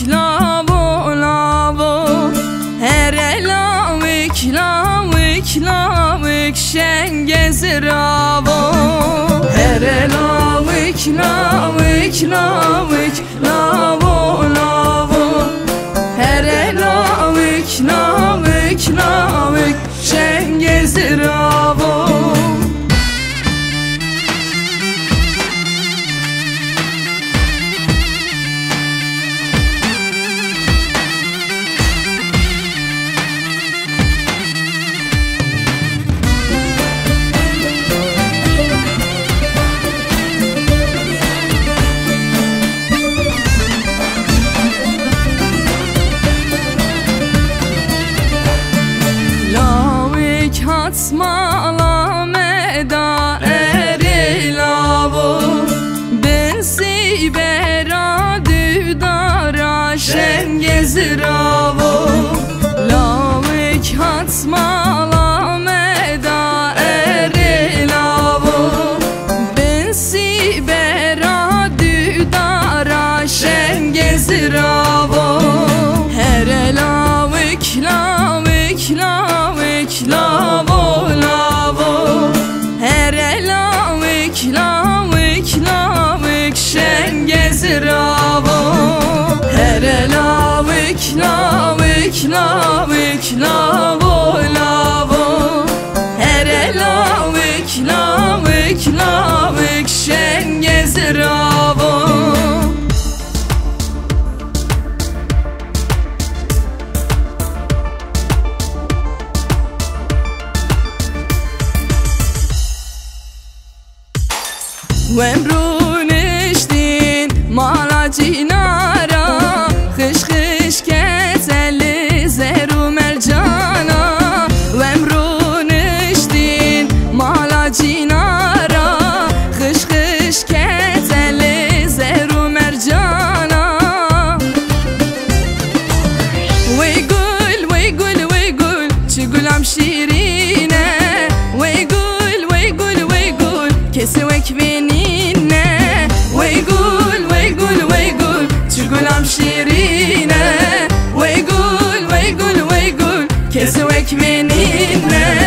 lavo lavo Here lavik şengez ravo Here lavik lavo lavo Here lavik şengez ravo Smala meda eri lavo Bensi bera düdara şengez ravo Lavik hatsmala meda eri lavo Bensi bera düdara şengez ravo Here lavik lavo lavo Here lavik şengez ravo Here lavik lavo lavo Here lavik şengez ravo Wemrun iştin mala cinara Kış keteli zeru mercana Wemrun iştin mala cinara Kış keteli zeru mercana Wey gul çigulam şirine Wey gul kesivek beninne Wey gul çigulam şirine Wey gul kesivek beninne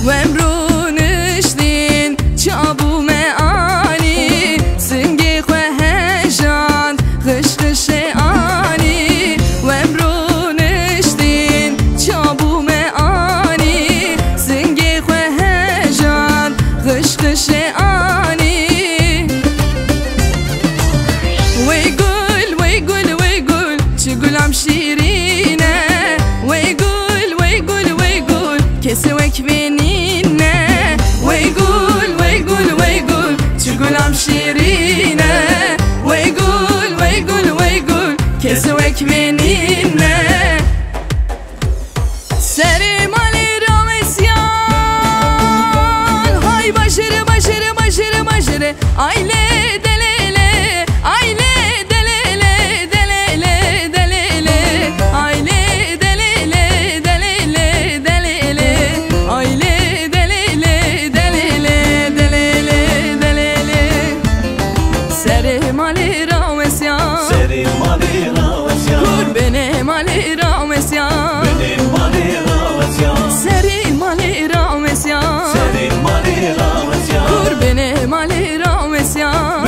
Wemrun iştin çabu meani Singi kwe hejan kış ani Wemrun iştin çabu meani Singi kwe hejan kış ani Wey gul çigulam şirine Wey gul kesivek beninne Wey gul çigulam şirine Wey gul kesivek beninne Serim Ali Ramesyan Hay başırı Aile delele Aile delele Aile delele Aile delele Serim Ali Ramesyan Kur benim Ali Ramesyan Serim Ali Ramesyan Kur benim Ali Ramesyan